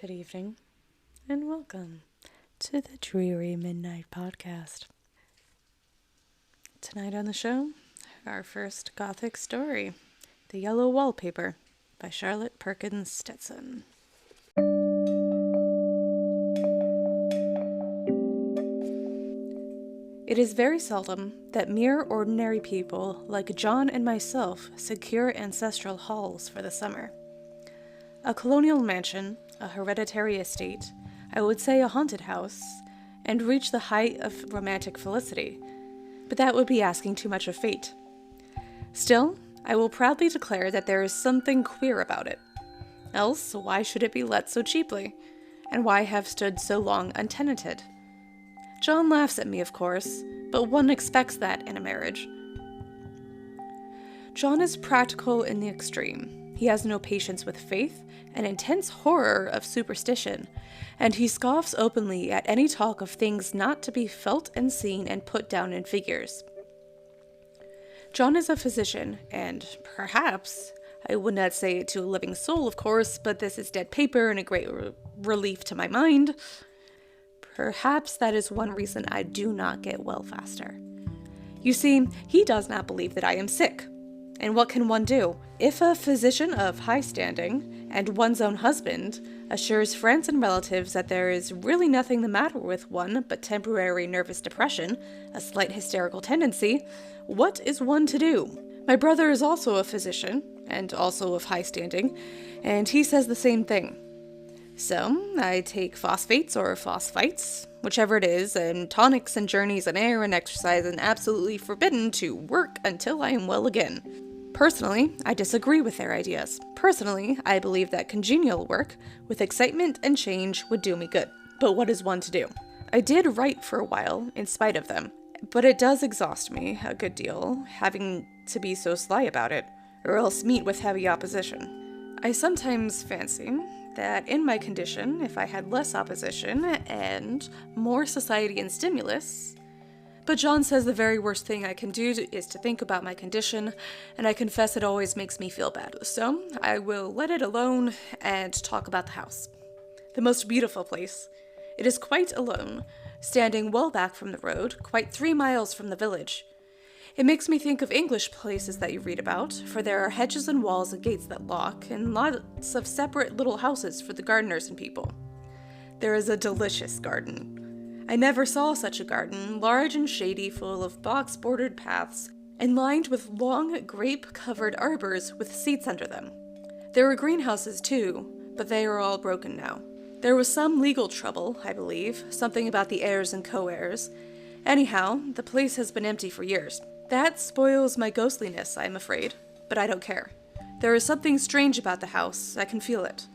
Good evening, and welcome to the Dreary Midnight Podcast. Tonight on the show, our first Gothic story, The Yellow Wallpaper by Charlotte Perkins Stetson. It is very seldom that mere ordinary people like John and myself secure ancestral halls for the summer. A colonial mansion, a hereditary estate, I would say a haunted house, and reach the height of romantic felicity, but that would be asking too much of fate. Still, I will proudly declare that there is something queer about it. Else, why should it be let so cheaply? And why have stood so long untenanted? John laughs at me, of course, but one expects that in a marriage. John is practical in the extreme. He has no patience with faith, an intense horror of superstition, and he scoffs openly at any talk of things not to be felt and seen and put down in figures. John is a physician, and perhaps, I would not say it to a living soul, of course, but this is dead paper and a great relief to my mind. Perhaps that is one reason I do not get well faster. You see, he does not believe that I am sick. And what can one do? If a physician of high standing, and one's own husband, assures friends and relatives that there is really nothing the matter with one but temporary nervous depression, a slight hysterical tendency, what is one to do? My brother is also a physician, and also of high standing, and he says the same thing. So, I take phosphates or phosphites, whichever it is, and tonics and journeys and air and exercise, and absolutely forbidden to work until I am well again. Personally, I disagree with their ideas. Personally, I believe that congenial work, with excitement and change, would do me good. But what is one to do? I did write for a while, in spite of them, but it does exhaust me a good deal, having to be so sly about it, or else meet with heavy opposition. I sometimes fancy that in my condition, if I had less opposition and more society and stimulus. But John says the very worst thing I can do is to think about my condition, and I confess it always makes me feel bad. So I will let it alone and talk about the house. The most beautiful place. It is quite alone, standing well back from the road, quite 3 miles from the village. It makes me think of English places that you read about, for there are hedges and walls and gates that lock, and lots of separate little houses for the gardeners and people. There is a delicious garden. I never saw such a garden, large and shady, full of box-bordered paths, and lined with long, grape-covered arbors with seats under them. There were greenhouses too, but they are all broken now. There was some legal trouble, I believe, something about the heirs and co-heirs. Anyhow, the place has been empty for years. That spoils my ghostliness, I am afraid, but I don't care. There is something strange about the house, I can feel it.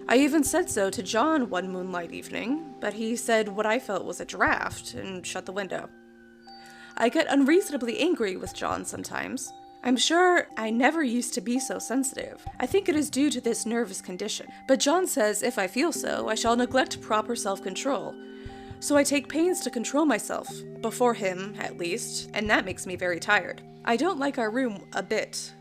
I even said so to John one moonlight evening, but he said what I felt was a draft and shut the window. I get unreasonably angry with John sometimes. I'm sure I never used to be so sensitive. I think it is due to this nervous condition, but John says if I feel so, I shall neglect proper self-control. So I take pains to control myself, before him, at least, and that makes me very tired. I don't like our room a bit.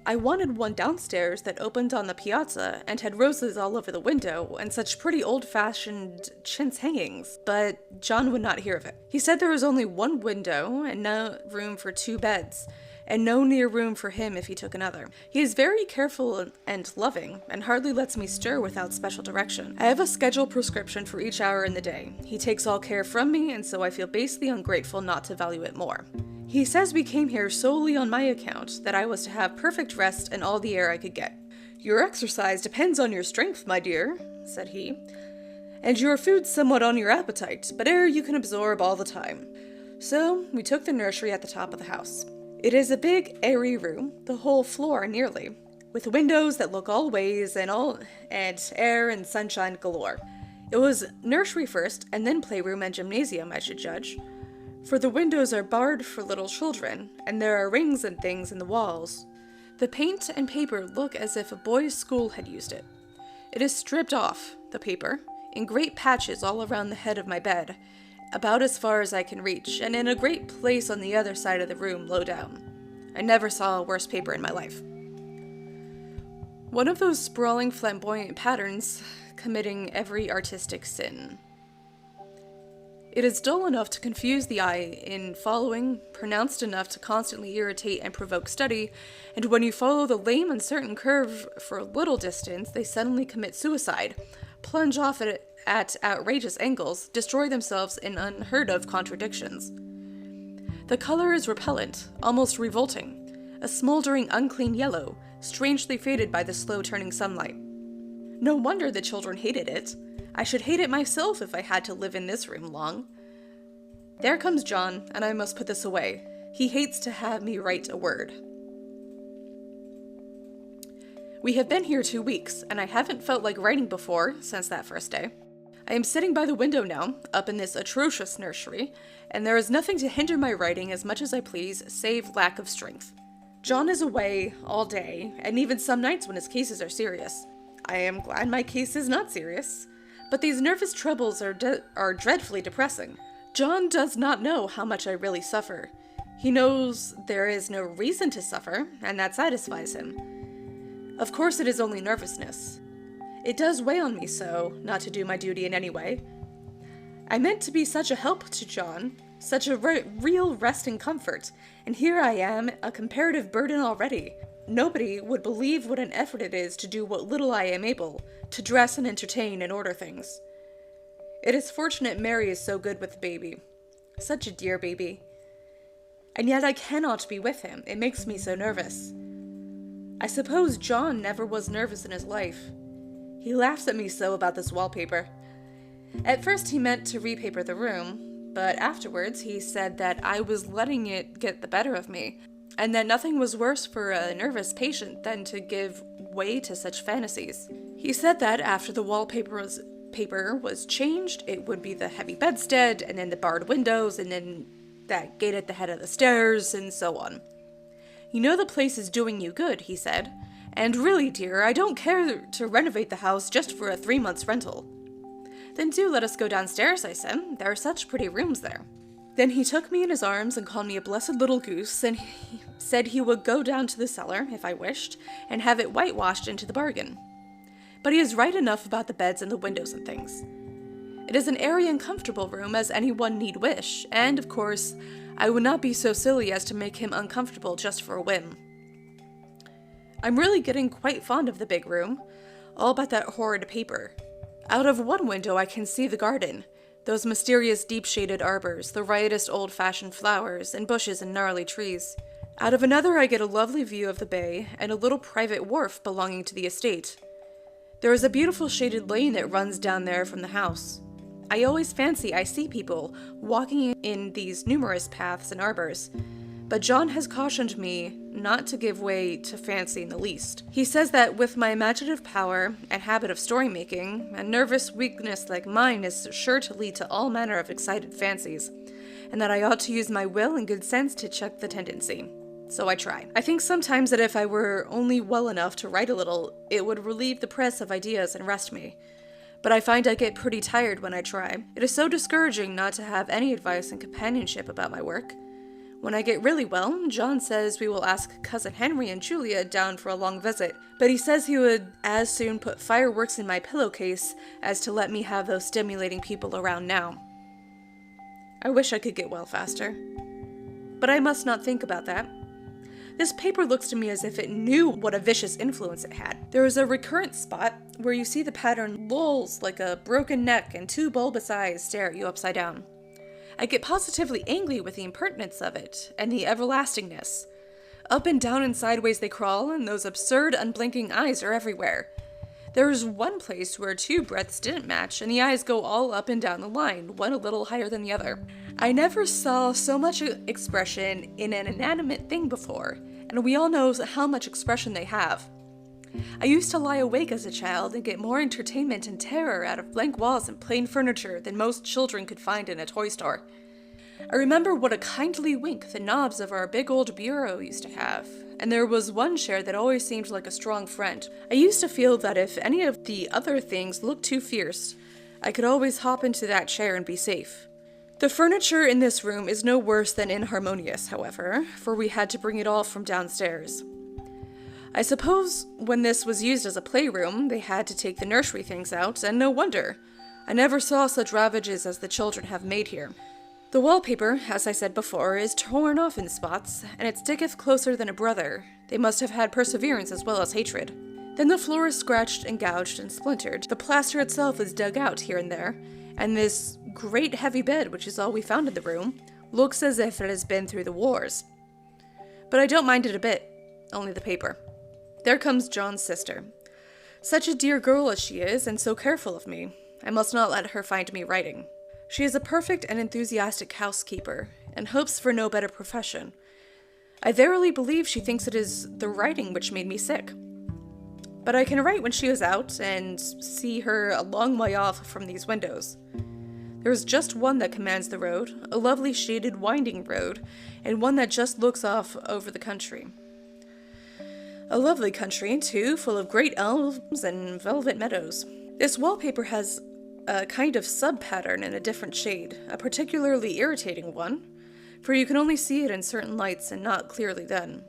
I wanted one downstairs that opened on the piazza and had roses all over the window and such pretty old-fashioned chintz hangings, but John would not hear of it. He said there was only one window and no room for 2 beds, and no near room for him if he took another. He is very careful and loving, and hardly lets me stir without special direction. I have a scheduled prescription for each hour in the day. He takes all care from me, and so I feel basely ungrateful not to value it more. He says we came here solely on my account, that I was to have perfect rest and all the air I could get. Your exercise depends on your strength, my dear, said he, and your food somewhat on your appetite, but air you can absorb all the time. So we took the nursery at the top of the house. It is a big, airy room, the whole floor nearly, with windows that look all ways and air and sunshine galore. It was nursery first, and then playroom and gymnasium, I should judge, for the windows are barred for little children, and there are rings and things in the walls. The paint and paper look as if a boys' school had used it. It is stripped off, the paper, in great patches all around the head of my bed, about as far as I can reach, and in a great place on the other side of the room, low down. I never saw a worse paper in my life. One of those sprawling flamboyant patterns committing every artistic sin. It is dull enough to confuse the eye in following, pronounced enough to constantly irritate and provoke study, and when you follow the lame, uncertain curve for a little distance, they suddenly commit suicide, plunge off at outrageous angles, destroy themselves in unheard-of contradictions. The color is repellent, almost revolting, a smoldering, unclean yellow, strangely faded by the slow-turning sunlight. No wonder the children hated it. I should hate it myself if I had to live in this room long. There comes John, and I must put this away. He hates to have me write a word. We have been here 2 weeks, and I haven't felt like writing before since that first day. I am sitting by the window now, up in this atrocious nursery, and there is nothing to hinder my writing as much as I please, save lack of strength. John is away all day, and even some nights when his cases are serious. I am glad my case is not serious. But these nervous troubles are dreadfully depressing. John does not know how much I really suffer. He knows there is no reason to suffer, and that satisfies him. Of course it is only nervousness. It does weigh on me so, not to do my duty in any way. I meant to be such a help to John, such a real rest and comfort, and here I am, a comparative burden already. Nobody would believe what an effort it is to do what little I am able, to dress and entertain and order things. It is fortunate Mary is so good with the baby. Such a dear baby. And yet I cannot be with him. It makes me so nervous. I suppose John never was nervous in his life. He laughs at me so about this wallpaper. At first he meant to repaper the room, but afterwards he said that I was letting it get the better of me, and that nothing was worse for a nervous patient than to give way to such fantasies. He said that after the wallpaper was changed, it would be the heavy bedstead, and then the barred windows, and then that gate at the head of the stairs, and so on. You know the place is doing you good, he said, and really, dear, I don't care to renovate the house just for a 3 months rental. Then do let us go downstairs, I said. There are such pretty rooms there. Then he took me in his arms and called me a blessed little goose, and he said he would go down to the cellar, if I wished, and have it whitewashed into the bargain. But he is right enough about the beds and the windows and things. It is an airy and comfortable room as anyone need wish, and, of course, I would not be so silly as to make him uncomfortable just for a whim. I'm really getting quite fond of the big room, all but that horrid paper. Out of one window I can see the garden, those mysterious deep-shaded arbors, the riotous old-fashioned flowers, and bushes and gnarly trees. Out of another I get a lovely view of the bay, and a little private wharf belonging to the estate. There is a beautiful shaded lane that runs down there from the house. I always fancy I see people walking in these numerous paths and arbors, but John has cautioned me not to give way to fancy in the least. He says that with my imaginative power and habit of story-making, a nervous weakness like mine is sure to lead to all manner of excited fancies, and that I ought to use my will and good sense to check the tendency. So I try. I think sometimes that if I were only well enough to write a little, it would relieve the press of ideas and rest me. But I find I get pretty tired when I try. It is so discouraging not to have any advice and companionship about my work. When I get really well, John says we will ask Cousin Henry and Julia down for a long visit, but he says he would as soon put fireworks in my pillowcase as to let me have those stimulating people around now. I wish I could get well faster. But I must not think about that. This paper looks to me as if it knew what a vicious influence it had. There is a recurrent spot where you see the pattern lolls like a broken neck and 2 bulbous eyes stare at you upside down. I get positively angry with the impertinence of it, and the everlastingness. Up and down and sideways they crawl, and those absurd, unblinking eyes are everywhere. There is one place where 2 breadths didn't match, and the eyes go all up and down the line, one a little higher than the other. I never saw so much expression in an inanimate thing before, and we all know how much expression they have. I used to lie awake as a child and get more entertainment and terror out of blank walls and plain furniture than most children could find in a toy store. I remember what a kindly wink the knobs of our big old bureau used to have, and there was one chair that always seemed like a strong friend. I used to feel that if any of the other things looked too fierce, I could always hop into that chair and be safe. The furniture in this room is no worse than inharmonious, however, for we had to bring it all from downstairs. I suppose when this was used as a playroom, they had to take the nursery things out, and no wonder. I never saw such ravages as the children have made here. The wallpaper, as I said before, is torn off in spots, and it sticketh closer than a brother. They must have had perseverance as well as hatred. Then the floor is scratched and gouged and splintered. The plaster itself is dug out here and there, and this great heavy bed, which is all we found in the room, looks as if it has been through the wars. But I don't mind it a bit, only the paper. There comes John's sister. Such a dear girl as she is, and so careful of me. I must not let her find me writing. She is a perfect and enthusiastic housekeeper, and hopes for no better profession. I verily believe she thinks it is the writing which made me sick. But I can write when she is out, and see her a long way off from these windows. There is just one that commands the road, a lovely shaded winding road, and one that just looks off over the country. A lovely country, too, full of great elms and velvet meadows. This wallpaper has a kind of sub-pattern in a different shade, a particularly irritating one, for you can only see it in certain lights and not clearly then.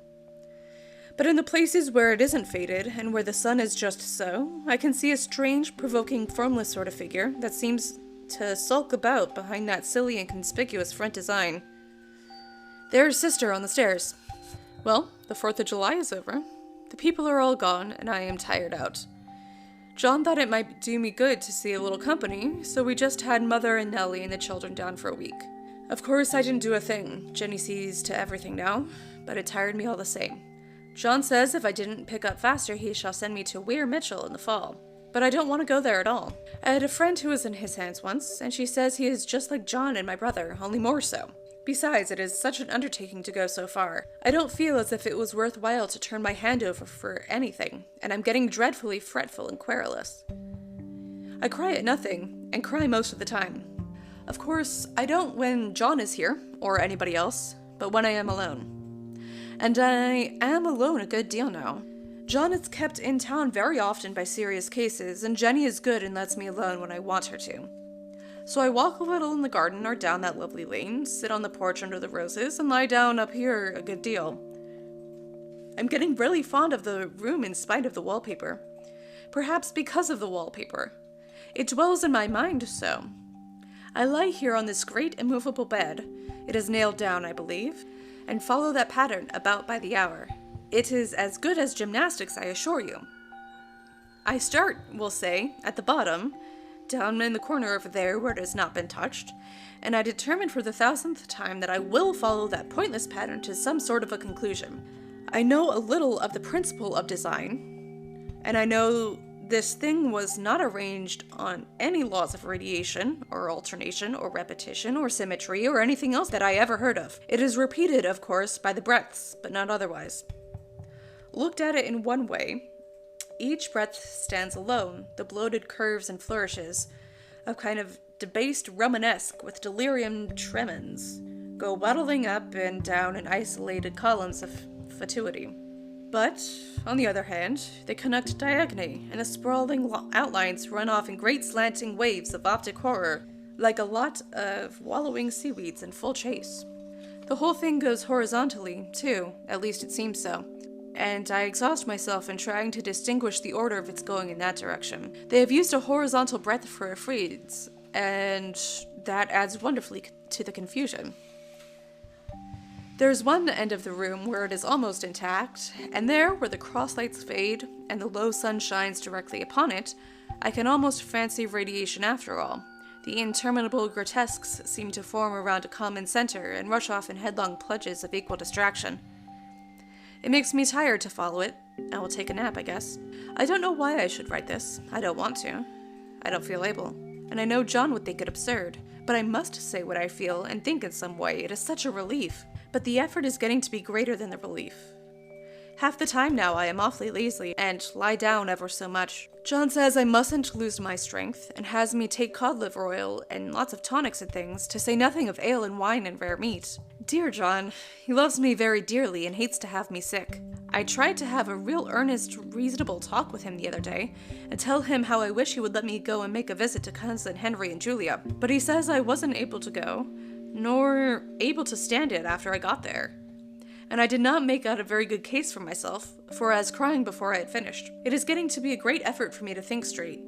But in the places where it isn't faded, and where the sun is just so, I can see a strange, provoking, formless sort of figure that seems to sulk about behind that silly and conspicuous front design. There's Sister on the stairs. Well, the 4th of July is over. The people are all gone, and I am tired out. John thought it might do me good to see a little company, so we just had Mother and Nellie and the children down for a week. Of course, I didn't do a thing. Jenny sees to everything now, but it tired me all the same. John says if I didn't pick up faster, he shall send me to Weir Mitchell in the fall. But I don't want to go there at all. I had a friend who was in his hands once, and she says he is just like John and my brother, only more so. Besides, it is such an undertaking to go so far. I don't feel as if it was worthwhile to turn my hand over for anything, and I'm getting dreadfully fretful and querulous. I cry at nothing, and cry most of the time. Of course, I don't when John is here, or anybody else, but when I am alone. And I am alone a good deal now. John is kept in town very often by serious cases, and Jenny is good and lets me alone when I want her to. So I walk a little in the garden or down that lovely lane, sit on the porch under the roses, and lie down up here a good deal. I'm getting really fond of the room in spite of the wallpaper. Perhaps because of the wallpaper. It dwells in my mind so. I lie here on this great immovable bed. It is nailed down, I believe, and follow that pattern about by the hour. It is as good as gymnastics, I assure you. I start, we'll say, at the bottom, down in the corner over there where it has not been touched, and I determine for the 1000th time that I will follow that pointless pattern to some sort of a conclusion. I know a little of the principle of design, and I know this thing was not arranged on any laws of radiation, or alternation, or repetition, or symmetry, or anything else that I ever heard of. It is repeated, of course, by the breadths, but not otherwise. Looked at it in one way, each breadth stands alone, the bloated curves and flourishes, a kind of debased Romanesque with delirium tremens, go waddling up and down in isolated columns of fatuity. But, on the other hand, they connect diagonally, and the sprawling outlines run off in great slanting waves of optic horror, like a lot of wallowing seaweeds in full chase. The whole thing goes horizontally, too, at least it seems so, and I exhaust myself in trying to distinguish the order of its going in that direction. They have used a horizontal breadth for a frieze, and that adds wonderfully to the confusion. There's one end of the room where it is almost intact, and there, where the cross-lights fade and the low sun shines directly upon it, I can almost fancy radiation after all. The interminable grotesques seem to form around a common center and rush off in headlong plunges of equal distraction. It makes me tired to follow it. I will take a nap, I guess. I don't know why I should write this. I don't want to. I don't feel able. And I know John would think it absurd, but I must say what I feel and think in some way. It is such a relief. But the effort is getting to be greater than the relief. Half the time now I am awfully lazy, and lie down ever so much. John says I mustn't lose my strength, and has me take cod liver oil and lots of tonics and things, to say nothing of ale and wine and rare meat. Dear John, he loves me very dearly and hates to have me sick. I tried to have a real earnest, reasonable talk with him the other day, and tell him how I wish he would let me go and make a visit to cousin Henry and Julia, but he says I wasn't able to go, nor able to stand it after I got there. and I did not make out a very good case for myself, for I was crying before I had finished. It is getting to be a great effort for me to think straight.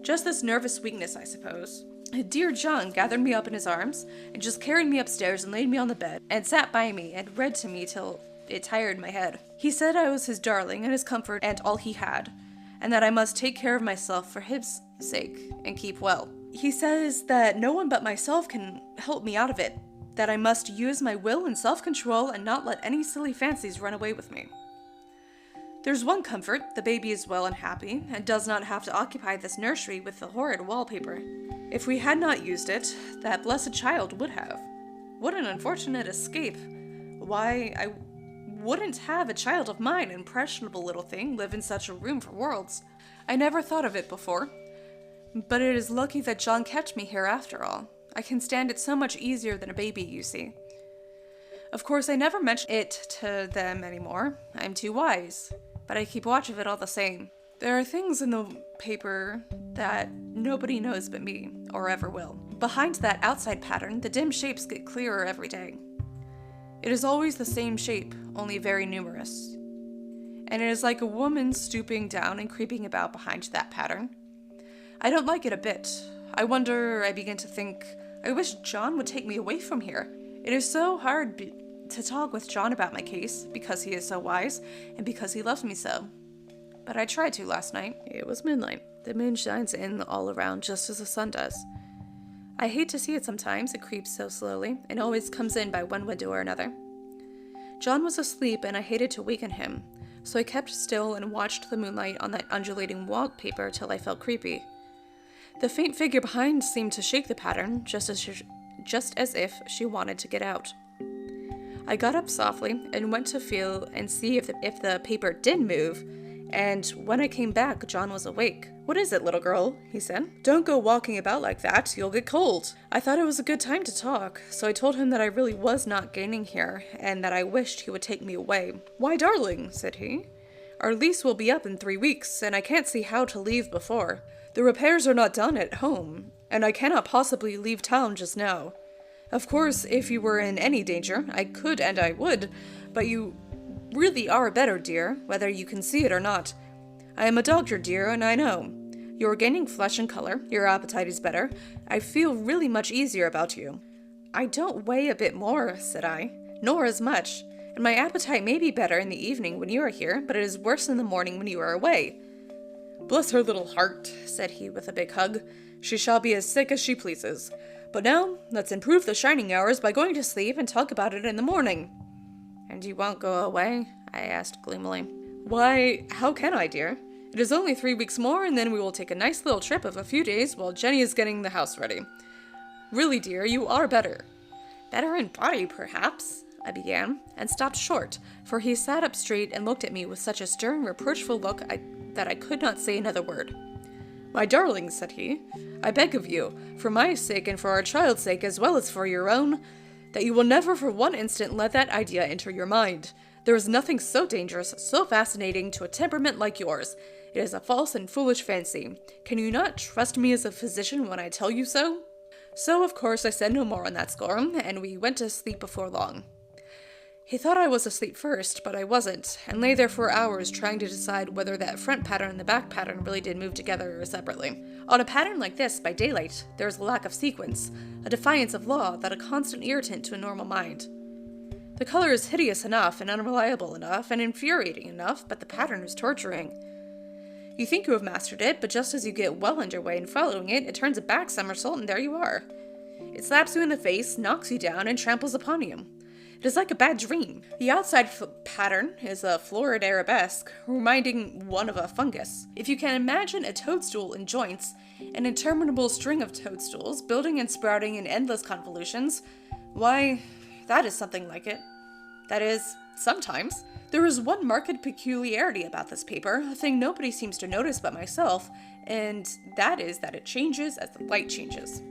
Just this nervous weakness, I suppose. Dear John gathered me up in his arms, and just carried me upstairs and laid me on the bed, and sat by me and read to me till it tired my head. He said I was his darling and his comfort and all he had, and that I must take care of myself for his sake and keep well. He says that no one but myself can help me out of it, that I must use my will and self-control and not let any silly fancies run away with me. There's one comfort, the baby is well and happy, and does not have to occupy this nursery with the horrid wallpaper. If we had not used it, that blessed child would have. What an unfortunate escape. Why, I wouldn't have a child of mine, impressionable little thing, live in such a room for worlds. I never thought of it before, but it is lucky that John kept me here after all. I can stand it so much easier than a baby, you see. Of course, I never mention it to them anymore. I'm too wise, but I keep watch of it all the same. There are things in the paper that nobody knows but me, or ever will. Behind that outside pattern, the dim shapes get clearer every day. It is always the same shape, only very numerous. And it is like a woman stooping down and creeping about behind that pattern. I don't like it a bit. I begin to think, I wish John would take me away from here. It is so hard to talk with John about my case, because he is so wise, and because he loves me so. But I tried to last night. It was moonlight. The moon shines in all around just as the sun does. I hate to see it sometimes, it creeps so slowly, and always comes in by one window or another. John was asleep, and I hated to waken him, so I kept still and watched the moonlight on that undulating wallpaper till I felt creepy. The faint figure behind seemed to shake the pattern, just as if she wanted to get out. I got up softly and went to feel and see if the paper did move, and when I came back, John was awake. "What is it, little girl?" he said. "Don't go walking about like that, you'll get cold." I thought it was a good time to talk, so I told him that I really was not gaining here, and that I wished he would take me away. "Why, darling," said he, "our lease will be up in 3 weeks, and I can't see how to leave before. The repairs are not done at home, and I cannot possibly leave town just now. Of course, if you were in any danger, I could and I would, but you really are better, dear, whether you can see it or not. I am a doctor, dear, and I know. You are gaining flesh and color, your appetite is better. I feel really much easier about you." "I don't weigh a bit more," said I, "nor as much, and my appetite may be better in the evening when you are here, but it is worse in the morning when you are away." "Bless her little heart," said he with a big hug. "She shall be as sick as she pleases. But now, let's improve the shining hours by going to sleep and talk about it in the morning." "And you won't go away?" I asked gloomily. "Why, how can I, dear? It is only 3 weeks more, and then we will take a nice little trip of a few days while Jenny is getting the house ready. Really, dear, you are better." "Better in body, perhaps," I began, and stopped short, for he sat up straight and looked at me with such a stern, reproachful look that I could not say another word. "My darling," said he, "I beg of you, for my sake and for our child's sake as well as for your own, that you will never for one instant let that idea enter your mind. There is nothing so dangerous, so fascinating to a temperament like yours. It is a false and foolish fancy. Can you not trust me as a physician when I tell you so?" So, of course, I said no more on that score, and we went to sleep before long. He thought I was asleep first, but I wasn't, and lay there for hours trying to decide whether that front pattern and the back pattern really did move together or separately. On a pattern like this, by daylight, there is a lack of sequence, a defiance of law that a constant irritant to a normal mind. The color is hideous enough, and unreliable enough, and infuriating enough, but the pattern is torturing. You think you have mastered it, but just as you get well underway in following it, it turns a back somersault, and there you are. It slaps you in the face, knocks you down, and tramples upon you. It is like a bad dream. The outside pattern is a florid arabesque, reminding one of a fungus. If you can imagine a toadstool in joints, an interminable string of toadstools, building and sprouting in endless convolutions, why, that is something like it. That is, sometimes. There is one marked peculiarity about this paper, a thing nobody seems to notice but myself, and that is that it changes as the light changes.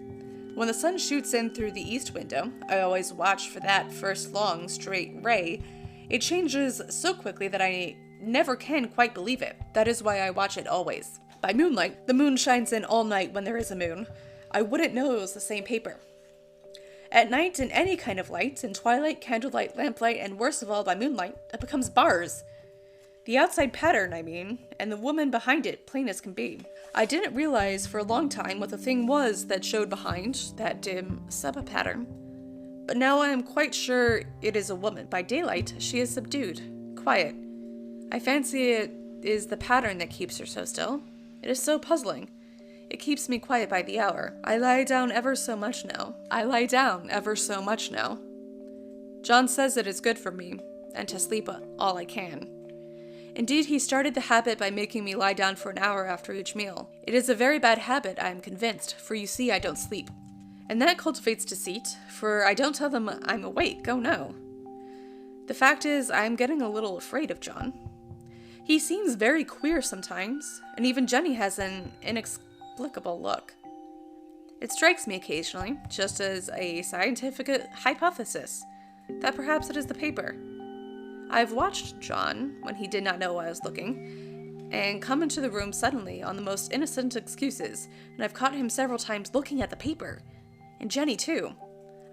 When the sun shoots in through the east window, I always watch for that first long, straight ray. It changes so quickly that I never can quite believe it. That is why I watch it always. By moonlight, the moon shines in all night when there is a moon. I wouldn't know it was the same paper. At night, in any kind of light, in twilight, candlelight, lamplight, and worst of all, by moonlight, it becomes bars. The outside pattern, I mean, and the woman behind it, plain as can be. I didn't realize for a long time what the thing was that showed behind that dim sub-pattern. But now I am quite sure it is a woman. By daylight, she is subdued, quiet. I fancy it is the pattern that keeps her so still. It is so puzzling. It keeps me quiet by the hour. I lie down ever so much now. John says it is good for me, and to sleep all I can. Indeed, he started the habit by making me lie down for an hour after each meal. It is a very bad habit, I am convinced, for you see I don't sleep. And that cultivates deceit, for I don't tell them I'm awake, oh no. The fact is, I'm getting a little afraid of John. He seems very queer sometimes, and even Jenny has an inexplicable look. It strikes me occasionally, just as a scientific hypothesis, that perhaps it is the paper. I've watched John, when he did not know I was looking, and come into the room suddenly on the most innocent excuses, and I've caught him several times looking at the paper. And Jenny, too.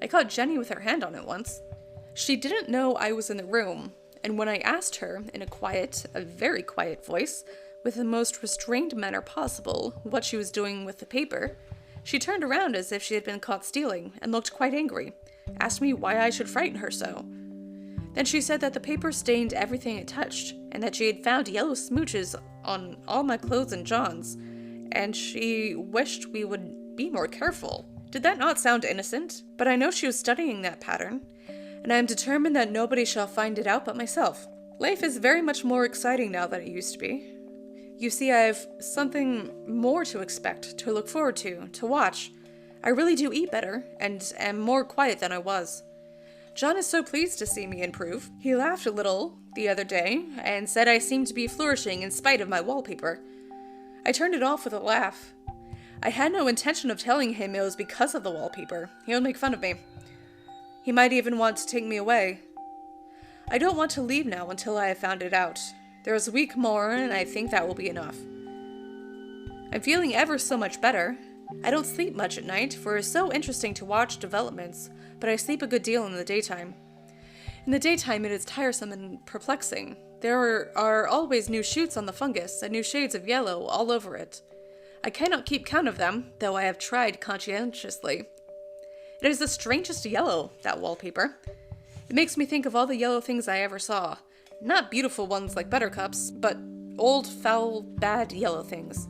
I caught Jenny with her hand on it once. She didn't know I was in the room, and when I asked her, in a very quiet voice, with the most restrained manner possible, what she was doing with the paper, she turned around as if she had been caught stealing, and looked quite angry, asked me why I should frighten her so. Then she said that the paper stained everything it touched, and that she had found yellow smooches on all my clothes and John's, and she wished we would be more careful. Did that not sound innocent? But I know she was studying that pattern, and I am determined that nobody shall find it out but myself. Life is very much more exciting now than it used to be. You see, I have something more to expect, to look forward to watch. I really do eat better, and am more quiet than I was. John is so pleased to see me improve. He laughed a little the other day, and said I seemed to be flourishing in spite of my wallpaper. I turned it off with a laugh. I had no intention of telling him it was because of the wallpaper. He would make fun of me. He might even want to take me away. I don't want to leave now until I have found it out. There is a week more, and I think that will be enough. I'm feeling ever so much better. I don't sleep much at night, for it is so interesting to watch developments, but I sleep a good deal in the daytime. In the daytime it is tiresome and perplexing. There are always new shoots on the fungus, and new shades of yellow all over it. I cannot keep count of them, though I have tried conscientiously. It is the strangest yellow, that wallpaper. It makes me think of all the yellow things I ever saw. Not beautiful ones like buttercups, but old, foul, bad yellow things.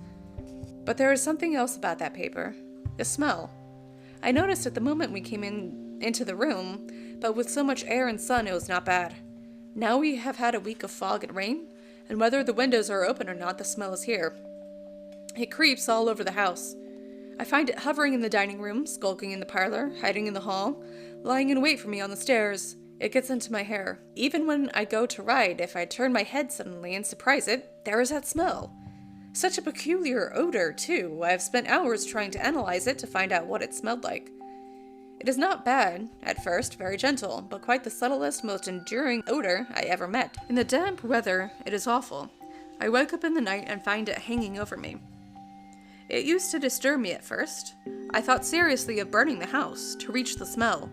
But there is something else about that paper. The smell. I noticed it the moment we came into the room, but with so much air and sun it was not bad. Now we have had a week of fog and rain, and whether the windows are open or not, the smell is here. It creeps all over the house. I find it hovering in the dining room, skulking in the parlor, hiding in the hall, lying in wait for me on the stairs. It gets into my hair. Even when I go to ride, if I turn my head suddenly and surprise it, there is that smell. Such a peculiar odor, too. I have spent hours trying to analyze it to find out what it smelled like. It is not bad, at first, very gentle, but quite the subtlest, most enduring odor I ever met. In the damp weather, it is awful. I wake up in the night and find it hanging over me. It used to disturb me at first. I thought seriously of burning the house to reach the smell.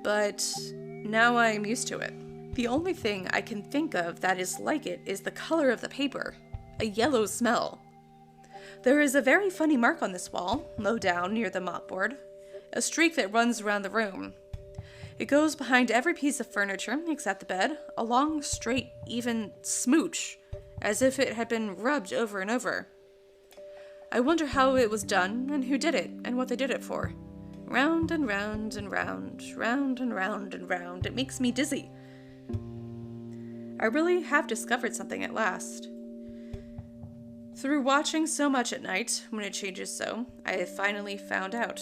But now I am used to it. The only thing I can think of that is like it is the color of the paper. A yellow smell. There is a very funny mark on this wall, low down near the mopboard. A streak that runs around the room. It goes behind every piece of furniture, except the bed, a long, straight, even smooch, as if it had been rubbed over and over. I wonder how it was done, and who did it, and what they did it for. Round and round and round, round and round and round. It makes me dizzy. I really have discovered something at last. Through watching so much at night, when it changes so, I have finally found out.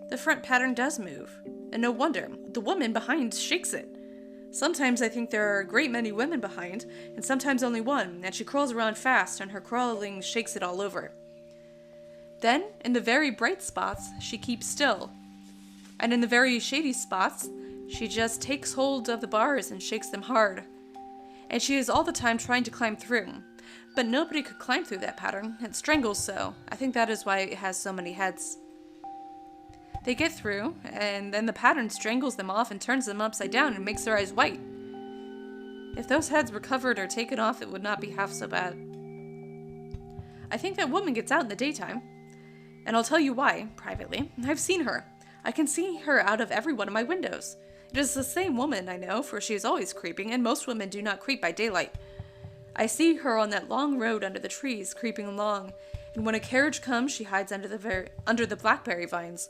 The front pattern does move, and no wonder. The woman behind shakes it. Sometimes I think there are a great many women behind, and sometimes only one, and she crawls around fast, and her crawling shakes it all over. Then, in the very bright spots, she keeps still. And in the very shady spots, she just takes hold of the bars and shakes them hard. And she is all the time trying to climb through. But nobody could climb through that pattern. It strangles so. I think that is why it has so many heads. They get through, and then the pattern strangles them off and turns them upside down and makes their eyes white. If those heads were covered or taken off, it would not be half so bad. I think that woman gets out in the daytime, and I'll tell you why, privately. I've seen her. I can see her out of every one of my windows. It is the same woman, I know, for she is always creeping, and most women do not creep by daylight. I see her on that long road under the trees, creeping along, and when a carriage comes, she hides under the blackberry vines.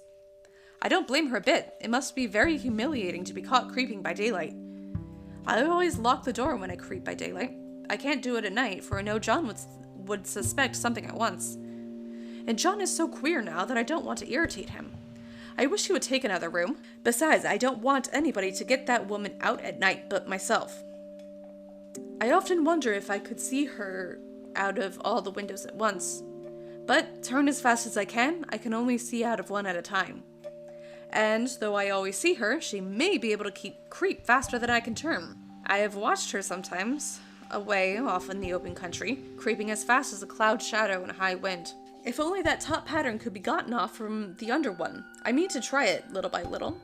I don't blame her a bit. It must be very humiliating to be caught creeping by daylight. I always lock the door when I creep by daylight. I can't do it at night, for I know John would suspect something at once. And John is so queer now that I don't want to irritate him. I wish he would take another room. Besides, I don't want anybody to get that woman out at night but myself. I often wonder if I could see her out of all the windows at once. But, turn as fast as I can only see out of one at a time. And, though I always see her, she may be able to creep faster than I can turn. I have watched her sometimes, away off in the open country, creeping as fast as a cloud shadow in a high wind. If only that top pattern could be gotten off from the under one. I mean to try it, little by little.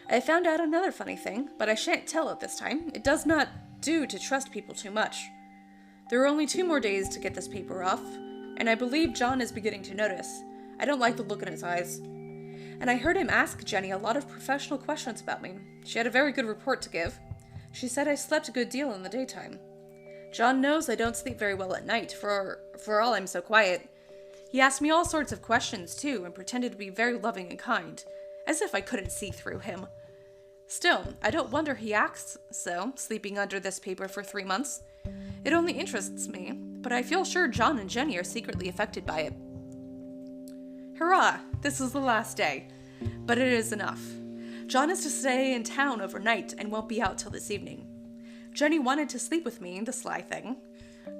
I found out another funny thing, but I shan't tell it this time. It does not do to trust people too much. There are only 2 more days to get this paper off, and I believe John is beginning to notice. I don't like the look in his eyes. And I heard him ask Jenny a lot of professional questions about me. She had a very good report to give. She said I slept a good deal in the daytime. John knows I don't sleep very well at night, for all I'm so quiet. He asked me all sorts of questions, too, and pretended to be very loving and kind, as if I couldn't see through him. Still, I don't wonder he acts so, sleeping under this paper for 3 months. It only interests me, but I feel sure John and Jenny are secretly affected by it. Hurrah! This is the last day. But it is enough. John is to stay in town overnight and won't be out till this evening. Jenny wanted to sleep with me, the sly thing,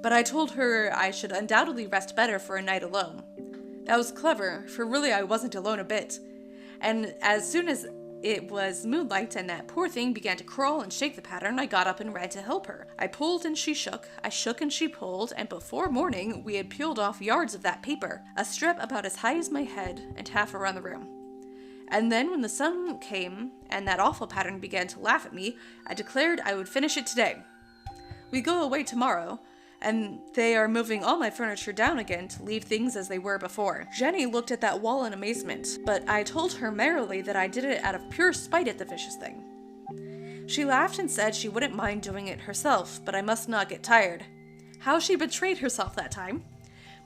but I told her I should undoubtedly rest better for a night alone. That was clever, for really I wasn't alone a bit. And as soon as it was moonlight and that poor thing began to crawl and shake the pattern, I got up and ran to help her. I pulled and she shook, I shook and she pulled, and before morning we had peeled off yards of that paper, a strip about as high as my head and half around the room. And then when the sun came and that awful pattern began to laugh at me, I declared I would finish it today. We go away tomorrow, and they are moving all my furniture down again to leave things as they were before. Jenny looked at that wall in amazement, but I told her merrily that I did it out of pure spite at the vicious thing. She laughed and said she wouldn't mind doing it herself, but I must not get tired. How she betrayed herself that time.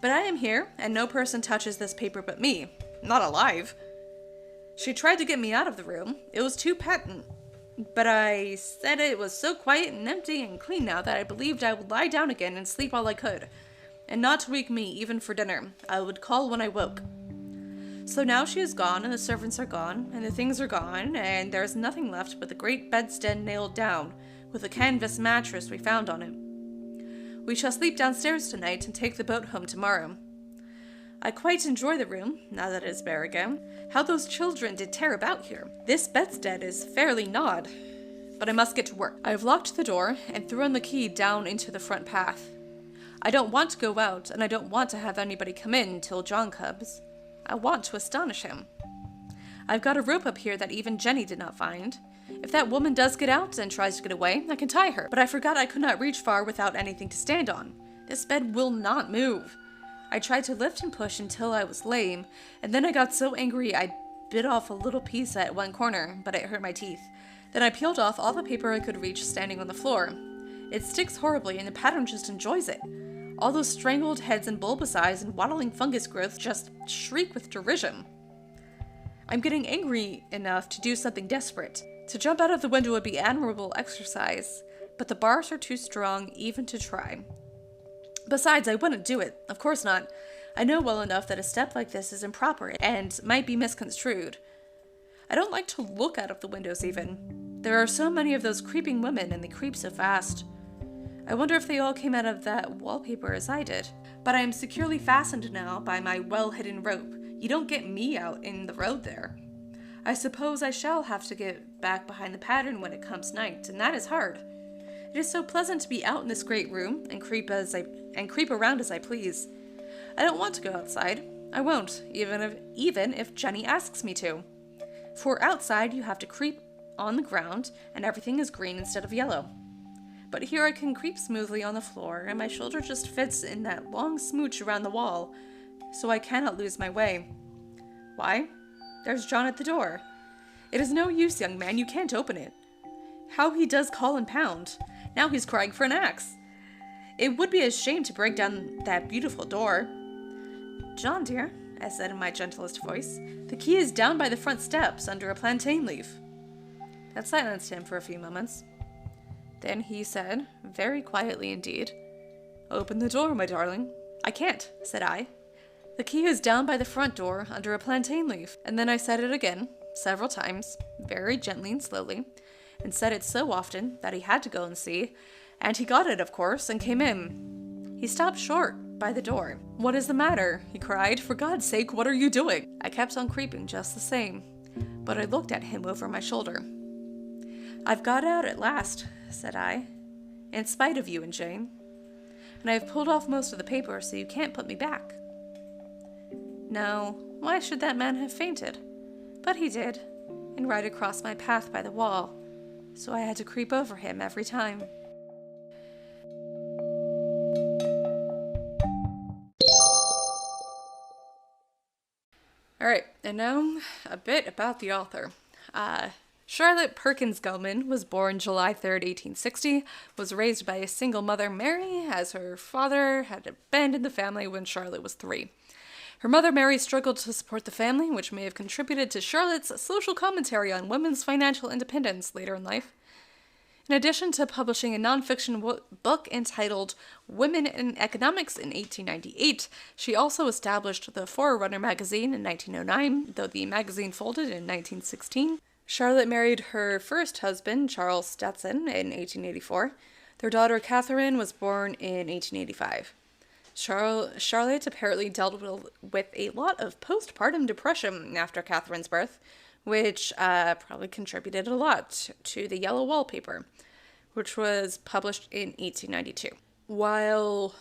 But I am here, and no person touches this paper but me. Not alive. She tried to get me out of the room. It was too patent. But I said it was so quiet and empty and clean now that I believed I would lie down again and sleep all I could. And not to wake me, even for dinner. I would call when I woke. So now she is gone, and the servants are gone, and the things are gone, and there is nothing left but the great bedstead nailed down, with a canvas mattress we found on it. We shall sleep downstairs tonight and take the boat home tomorrow. I quite enjoy the room, now that it is bare again. How those children did tear about here. This bedstead is fairly gnawed. But I must get to work. I have locked the door and thrown the key down into the front path. I don't want to go out, and I don't want to have anybody come in till John comes. I want to astonish him. I've got a rope up here that even Jenny did not find. If that woman does get out and tries to get away, I can tie her. But I forgot I could not reach far without anything to stand on. This bed will not move. I tried to lift and push until I was lame, and then I got so angry I bit off a little piece at one corner, but it hurt my teeth. Then I peeled off all the paper I could reach standing on the floor. It sticks horribly, and the pattern just enjoys it. All those strangled heads and bulbous eyes and waddling fungus growths just shriek with derision. I'm getting angry enough to do something desperate. To jump out of the window would be admirable exercise, but the bars are too strong even to try. Besides, I wouldn't do it. Of course not. I know well enough that a step like this is improper and might be misconstrued. I don't like to look out of the windows even. There are so many of those creeping women, and they creep so fast. I wonder if they all came out of that wallpaper as I did. But I am securely fastened now by my well-hidden rope. You don't get me out in the road there. I suppose I shall have to get back behind the pattern when it comes night, and that is hard. It is so pleasant to be out in this great room and creep around as I please. I don't want to go outside. I won't, even if Jenny asks me to. For outside, you have to creep on the ground, and everything is green instead of yellow. But here I can creep smoothly on the floor, and my shoulder just fits in that long smooch around the wall, so I cannot lose my way. Why? There's John at the door. It is no use, young man, you can't open it. How he does call and pound. Now he's crying for an axe. It would be a shame to break down that beautiful door. John, dear, I said in my gentlest voice, the key is down by the front steps under a plantain leaf. That silenced him for a few moments. Then he said, very quietly indeed, Open the door, my darling. I can't, said I. The key is down by the front door under a plantain leaf. And then I said it again, several times, very gently and slowly, and said it so often that he had to go and see, and he got it, of course, and came in. He stopped short by the door. What is the matter? He cried. For God's sake, what are you doing? I kept on creeping just the same, but I looked at him over my shoulder. I've got out at last, said I, in spite of you and Jane, and I have pulled off most of the paper so you can't put me back. No, why should that man have fainted? But he did, and right across my path by the wall, so I had to creep over him every time. Alright, and now a bit about the author. Charlotte Perkins Gelman was born July 3rd, 1860, was raised by a single mother, Mary, as her father had abandoned the family when Charlotte was 3. Her mother, Mary, struggled to support the family, which may have contributed to Charlotte's social commentary on women's financial independence later in life. In addition to publishing a nonfiction book entitled Women in Economics in 1898, she also established the Forerunner magazine in 1909, though the magazine folded in 1916. Charlotte married her first husband, Charles Stetson, in 1884. Their daughter, Catherine, was born in 1885. Charlotte apparently dealt with a lot of postpartum depression after Catherine's birth, which probably contributed a lot to the Yellow Wallpaper, which was published in 1892. While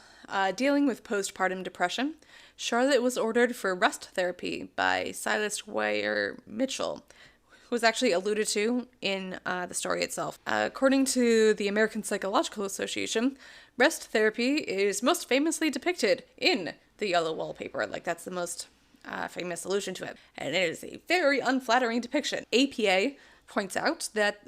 dealing with postpartum depression, Charlotte was ordered for rest therapy by Silas Weir Mitchell, who was actually alluded to in the story itself. According to the American Psychological Association, rest therapy is most famously depicted in the Yellow Wallpaper. Like, that's the most famous allusion to it. And it is a very unflattering depiction. APA points out that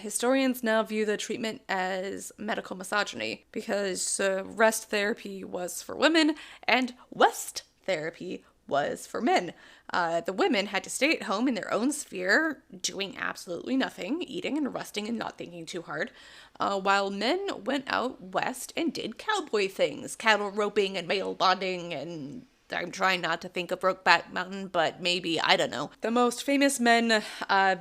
historians now view the treatment as medical misogyny because rest therapy was for women and West therapy was for men. The women had to stay at home in their own sphere, doing absolutely nothing, eating and resting and not thinking too hard, while men went out west and did cowboy things, cattle roping and male bonding, and I'm trying not to think of Brokeback Mountain, but maybe, I don't know. The most famous men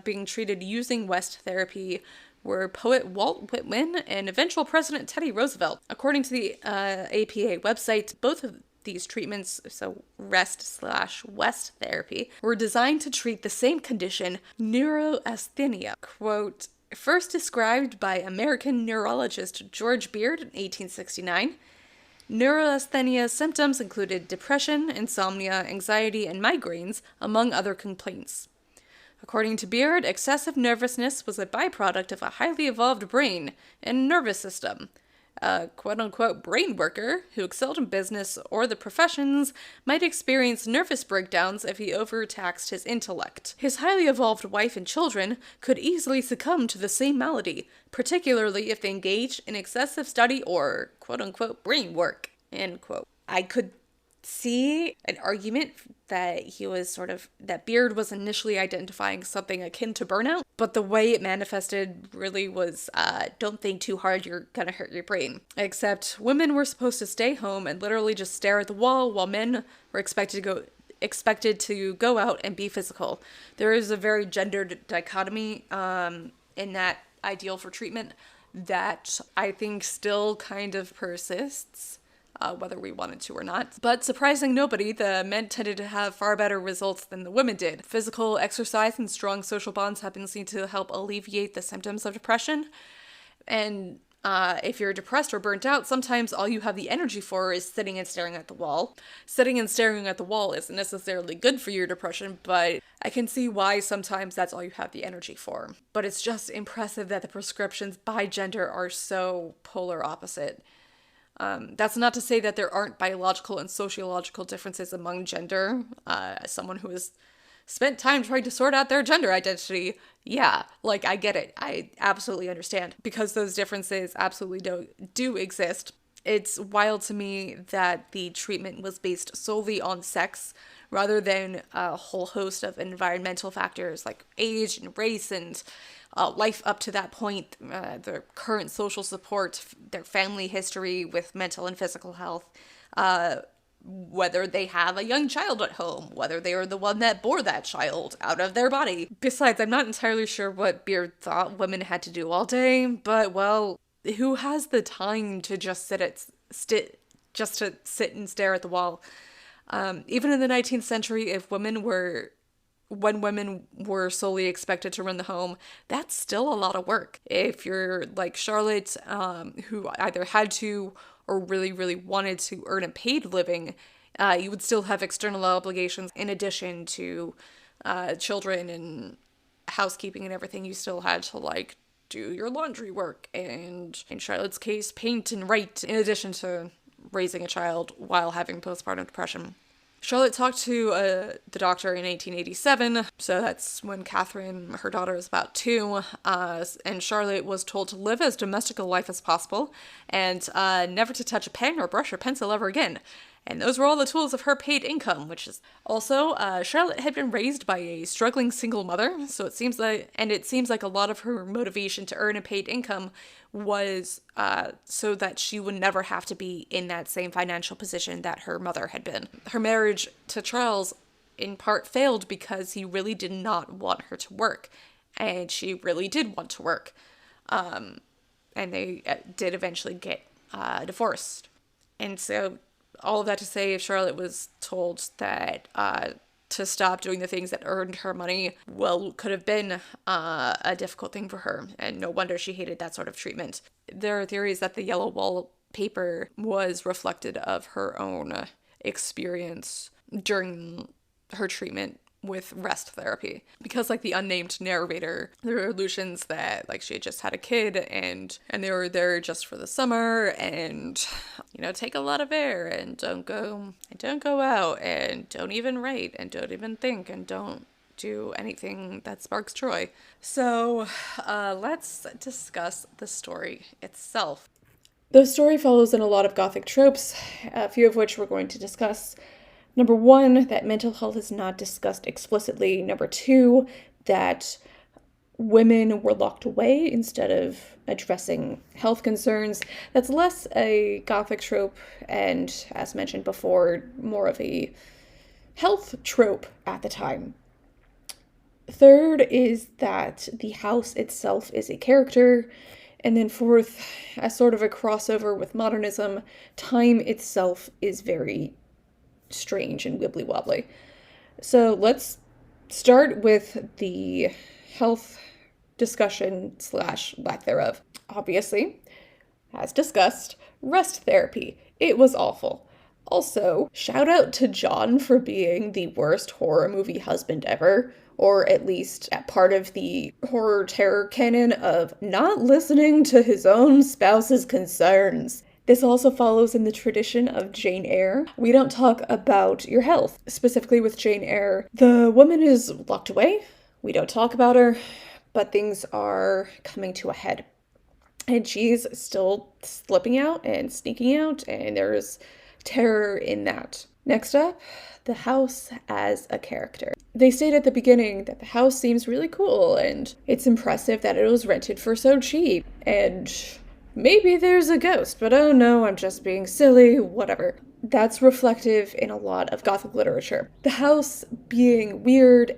being treated using West therapy were poet Walt Whitman and eventual President Teddy Roosevelt. According to the APA website, both of these treatments, so rest/West therapy, were designed to treat the same condition, neurasthenia. Quote, first described by American neurologist George Beard in 1869, neurasthenia symptoms included depression, insomnia, anxiety, and migraines, among other complaints. According to Beard, excessive nervousness was a byproduct of a highly evolved brain and nervous system. A quote-unquote brain worker who excelled in business or the professions might experience nervous breakdowns if he overtaxed his intellect. His highly evolved wife and children could easily succumb to the same malady, particularly if they engaged in excessive study or quote-unquote brain work, end quote. I could see an argument that that Beard was initially identifying something akin to burnout, but the way it manifested really was, don't think too hard, you're gonna hurt your brain. Except women were supposed to stay home and literally just stare at the wall, while men were expected to go out and be physical. There is a very gendered dichotomy in that ideal for treatment that I think still kind of persists. Whether we wanted to or not. But surprising nobody, the men tended to have far better results than the women did. Physical exercise and strong social bonds have been seen to help alleviate the symptoms of depression. And If you're depressed or burnt out, sometimes all you have the energy for is sitting and staring at the wall. Sitting and staring at the wall isn't necessarily good for your depression, but I can see why sometimes that's all you have the energy for. But it's just impressive that the prescriptions by gender are so polar opposite. That's not to say that there aren't biological and sociological differences among gender. As someone who has spent time trying to sort out their gender identity, yeah, like, I get it. I absolutely understand. Because those differences absolutely do exist. It's wild to me that the treatment was based solely on sex rather than a whole host of environmental factors like age and race and life up to that point, their current social support, their family history with mental and physical health, whether they have a young child at home, whether they are the one that bore that child out of their body. Besides, I'm not entirely sure what Beard thought women had to do all day, but, well, who has the time to just sit and stare at the wall? Even in the 19th century, when women were solely expected to run the home, that's still a lot of work. If you're like Charlotte, who either had to or really, really wanted to earn a paid living, you would still have external obligations in addition to children and housekeeping and everything. You still had to, like, do your laundry work and, in Charlotte's case, paint and write, in addition to raising a child while having postpartum depression. Charlotte talked to the doctor in 1887, so that's when Catherine, her daughter, was about 2, and Charlotte was told to live as domestic a life as possible, and never to touch a pen or brush or pencil ever again. And those were all the tools of her paid income, which is also, Charlotte had been raised by a struggling single mother, so it seems like a lot of her motivation to earn a paid income was so that she would never have to be in that same financial position that her mother had been. Her marriage to Charles, in part, failed because he really did not want her to work, and she really did want to work. And they did eventually get divorced. And so, all of that to say, if Charlotte was told that to stop doing the things that earned her money, well, could have been a difficult thing for her, and no wonder she hated that sort of treatment. There are theories that the yellow wallpaper was reflected of her own experience during her treatment with rest therapy, because, like the unnamed narrator, there were allusions that, like, she had just had a kid and they were there just for the summer and, you know, take a lot of air and don't go out and don't even write and don't even think and don't do anything that sparks joy. So let's discuss the story itself. The story follows in a lot of Gothic tropes, a few of which we're going to discuss. Number 1, that mental health is not discussed explicitly. Number 2, that women were locked away instead of addressing health concerns. That's less a Gothic trope and, as mentioned before, more of a health trope at the time. Third is that the house itself is a character. And then fourth, as sort of a crossover with modernism, time itself is very strange and wibbly wobbly. So let's start with the health discussion / lack thereof. Obviously, as discussed, rest therapy. It was awful. Also, shout out to John for being the worst horror movie husband ever, or at least at part of the horror terror canon of not listening to his own spouse's concerns. This also follows in the tradition of Jane Eyre. We don't talk about your health. Specifically with Jane Eyre, the woman is locked away. We don't talk about her, but things are coming to a head. And she's still slipping out and sneaking out, and there's terror in that. Next up, the house as a character. They state at the beginning that the house seems really cool, and it's impressive that it was rented for so cheap, and maybe there's a ghost, but oh no, I'm just being silly, whatever. That's reflective in a lot of Gothic literature. The house being weird,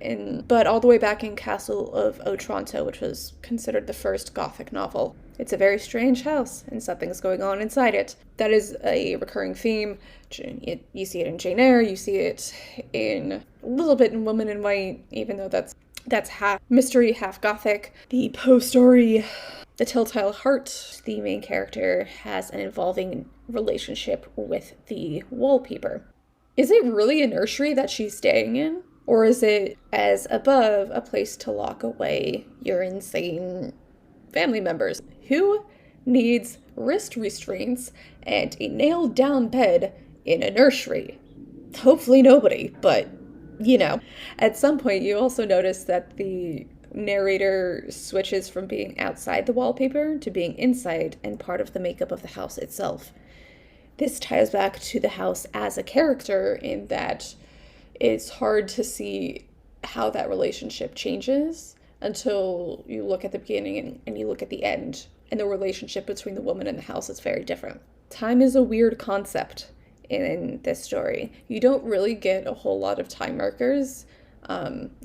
but all the way back in Castle of Otranto, which was considered the first Gothic novel. It's a very strange house, and something's going on inside it. That is a recurring theme. You see it in Jane Eyre, you see it in a little bit in Woman in White, even though that's that's half mystery, half Gothic. The Poe story, The Telltale Heart, the main character has an involving relationship with the Wallpaper. Is it really a nursery that she's staying in? Or is it, as above, a place to lock away your insane family members? Who needs wrist restraints and a nailed down bed in a nursery? Hopefully nobody, but At some point, you also notice that the narrator switches from being outside the wallpaper to being inside and part of the makeup of the house itself. This ties back to the house as a character in that it's hard to see how that relationship changes until you look at the beginning and you look at the end. And the relationship between the woman and the house is very different. Time is a weird concept in this story. You don't really get a whole lot of time markers,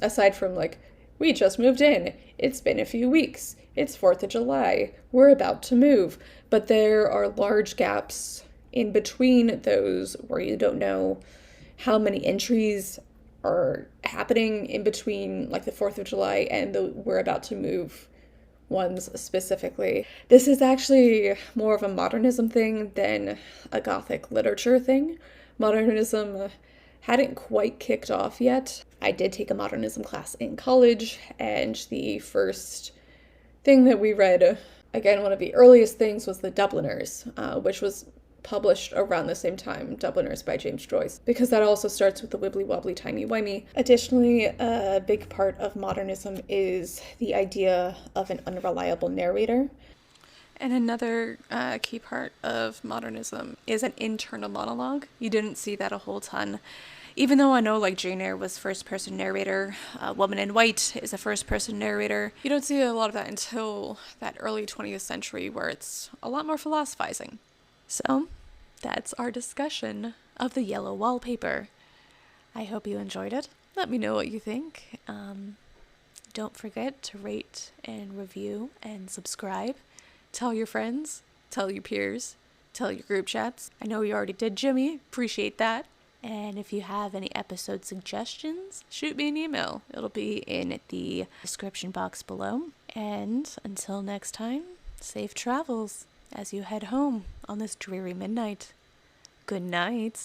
aside from like, we just moved in, it's been a few weeks, it's 4th of July, we're about to move. But there are large gaps in between those where you don't know how many entries are happening in between like the 4th of July and the we're about to move ones specifically. This is actually more of a modernism thing than a Gothic literature thing. Modernism hadn't quite kicked off yet. I did take a modernism class in college, and the first thing that we read, again, one of the earliest things, was The Dubliners, which was published around the same time, Dubliners by James Joyce, because that also starts with the wibbly wobbly timey wimey. Additionally, a big part of modernism is the idea of an unreliable narrator. And another key part of modernism is an internal monologue. You didn't see that a whole ton. Even though I know like Jane Eyre was first-person narrator, Woman in White is a first-person narrator, you don't see a lot of that until that early 20th century where it's a lot more philosophizing. So, that's our discussion of the yellow wallpaper. I hope you enjoyed it. Let me know what you think. Don't forget to rate and review and subscribe. Tell your friends, tell your peers, tell your group chats. I know you already did, Jimmy. Appreciate that. And if you have any episode suggestions, shoot me an email. It'll be in the description box below. And until next time, safe travels as you head home on this dreary midnight. Good night.